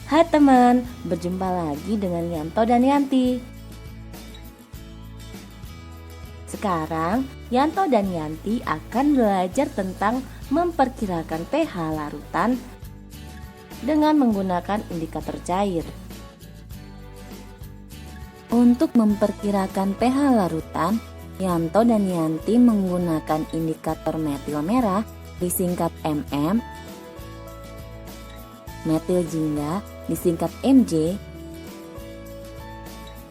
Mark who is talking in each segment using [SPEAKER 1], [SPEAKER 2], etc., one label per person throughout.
[SPEAKER 1] Hai teman, berjumpa lagi dengan Yanto dan Yanti. Sekarang Yanto dan Yanti akan belajar tentang memperkirakan pH larutan dengan menggunakan indikator cair. Untuk memperkirakan pH larutan, Yanto dan Yanti menggunakan indikator metil merah disingkat MM, metil jingga disingkat Mj,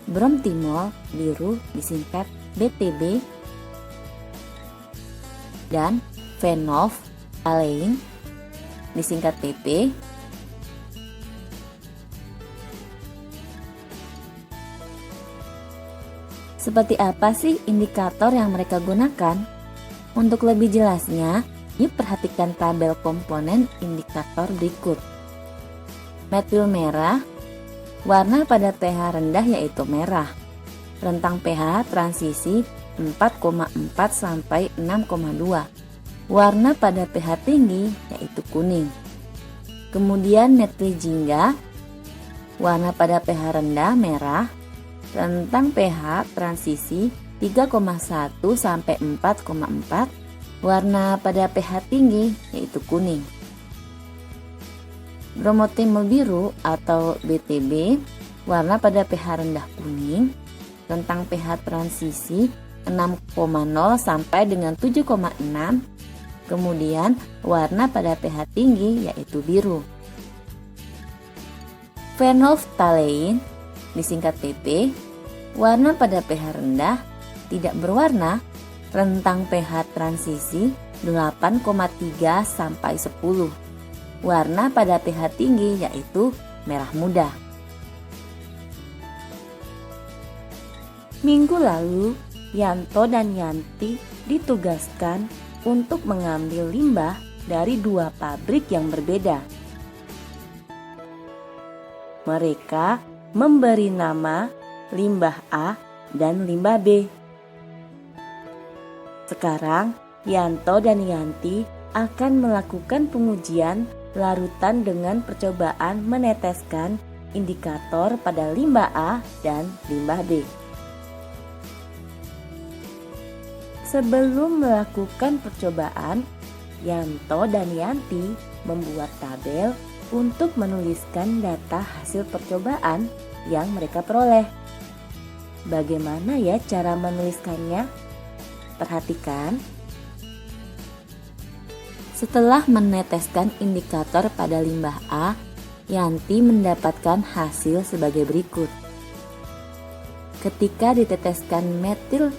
[SPEAKER 1] bromtimol biru disingkat BTB, dan phenolphthalein disingkat PP. Seperti apa sih indikator yang mereka gunakan? Untuk lebih jelasnya, yuk perhatikan tabel komponen indikator berikut. Metil merah, warna pada pH rendah yaitu merah. Rentang pH transisi 4,4 sampai 6,2. Warna pada pH tinggi yaitu kuning. Kemudian metil jingga, warna pada pH rendah merah. Rentang pH transisi 3,1 sampai 4,4. Warna pada pH tinggi yaitu kuning. Bromotimol biru atau BTB, warna pada pH rendah kuning, rentang pH transisi 6,0 sampai dengan 7,6, kemudian warna pada pH tinggi yaitu biru. Phenolphthalein disingkat PP, warna pada pH rendah, tidak berwarna, rentang pH transisi 8,3 sampai 10. Warna pada pH tinggi yaitu merah muda. Minggu lalu, Yanto dan Yanti ditugaskan untuk mengambil limbah dari dua pabrik yang berbeda. Mereka memberi nama limbah A dan limbah B. Sekarang, Yanto dan Yanti akan melakukan pengujian larutan dengan percobaan meneteskan indikator pada limbah A dan limbah B. Sebelum melakukan percobaan, Yanto dan Yanti membuat tabel untuk menuliskan data hasil percobaan yang mereka peroleh. Bagaimana ya cara menuliskannya? Perhatikan. Setelah meneteskan indikator pada limbah A, Yanti mendapatkan hasil sebagai berikut. Ketika diteteskan metil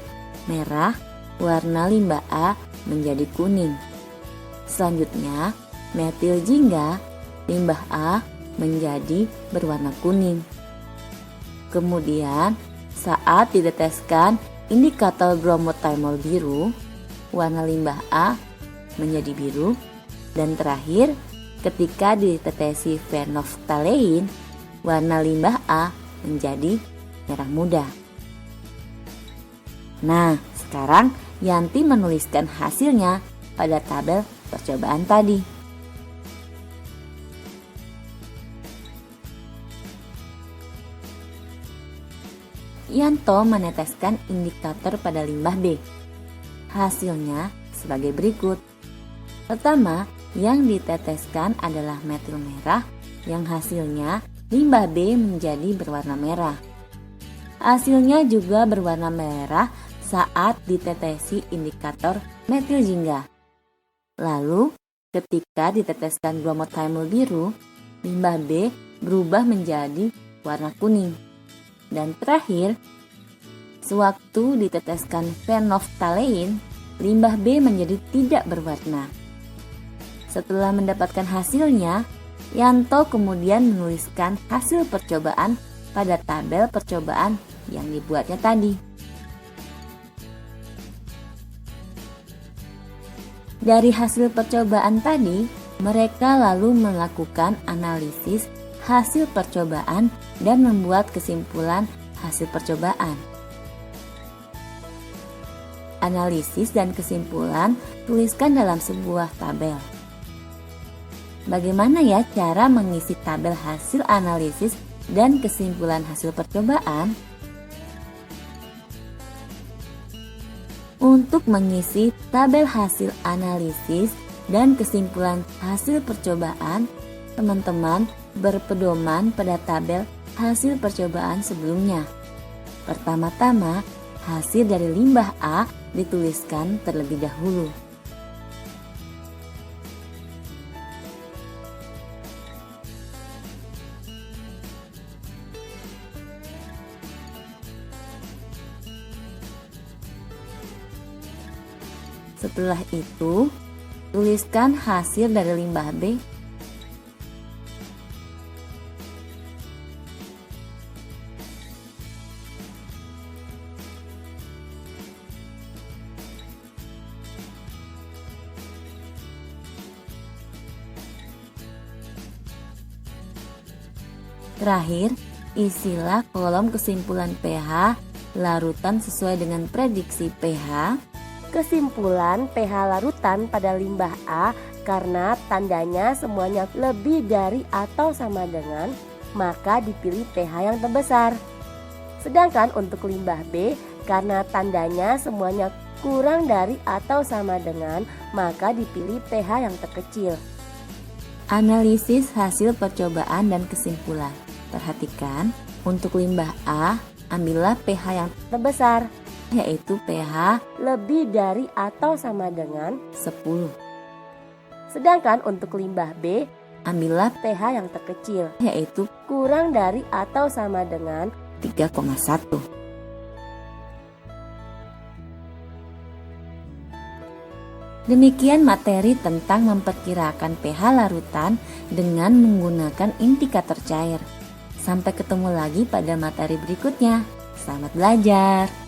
[SPEAKER 1] merah, warna limbah A menjadi kuning. Selanjutnya, metil jingga, limbah A menjadi berwarna kuning. Kemudian, saat diteteskan indikator bromotimol biru, warna limbah A menjadi biru, dan terakhir ketika ditetesi phenolphthalein, warna limbah A menjadi merah muda. Nah, sekarang Yanti menuliskan hasilnya pada tabel percobaan tadi. Yanto meneteskan indikator pada limbah B. Hasilnya sebagai berikut. Pertama, yang diteteskan adalah metil merah yang hasilnya limbah B menjadi berwarna merah. Hasilnya juga berwarna merah saat ditetesi indikator metil jingga. Lalu, ketika diteteskan bromotimol biru, limbah B berubah menjadi warna kuning. Dan terakhir, sewaktu diteteskan phenolphthalein, limbah B menjadi tidak berwarna. Setelah mendapatkan hasilnya, Yanto kemudian menuliskan hasil percobaan pada tabel percobaan yang dibuatnya tadi. Dari hasil percobaan tadi, mereka lalu melakukan analisis hasil percobaan dan membuat kesimpulan hasil percobaan. Analisis dan kesimpulan tuliskan dalam sebuah tabel. Bagaimana ya cara mengisi tabel hasil analisis dan kesimpulan hasil percobaan? Untuk mengisi tabel hasil analisis dan kesimpulan hasil percobaan, teman-teman berpedoman pada tabel hasil percobaan sebelumnya. Pertama-tama, hasil dari limbah A dituliskan terlebih dahulu. Setelah itu, tuliskan hasil dari limbah B. Terakhir, isilah kolom kesimpulan pH larutan sesuai dengan prediksi pH.
[SPEAKER 2] Kesimpulan pH larutan pada limbah A karena tandanya semuanya lebih dari atau sama dengan, maka dipilih pH yang terbesar. Sedangkan untuk limbah B karena tandanya semuanya kurang dari atau sama dengan, maka dipilih pH yang terkecil.
[SPEAKER 1] Analisis hasil percobaan dan kesimpulan. Perhatikan, untuk limbah A, ambillah pH yang
[SPEAKER 2] Terbesar,
[SPEAKER 1] yaitu pH
[SPEAKER 2] lebih dari atau sama dengan.
[SPEAKER 1] 10.
[SPEAKER 2] Sedangkan untuk limbah B,
[SPEAKER 1] Ambillah
[SPEAKER 2] pH yang terkecil,
[SPEAKER 1] yaitu
[SPEAKER 2] kurang dari atau sama dengan.
[SPEAKER 1] 3,1. Demikian materi tentang memperkirakan pH larutan dengan menggunakan indikator cair. Sampai ketemu lagi pada materi berikutnya. Selamat belajar.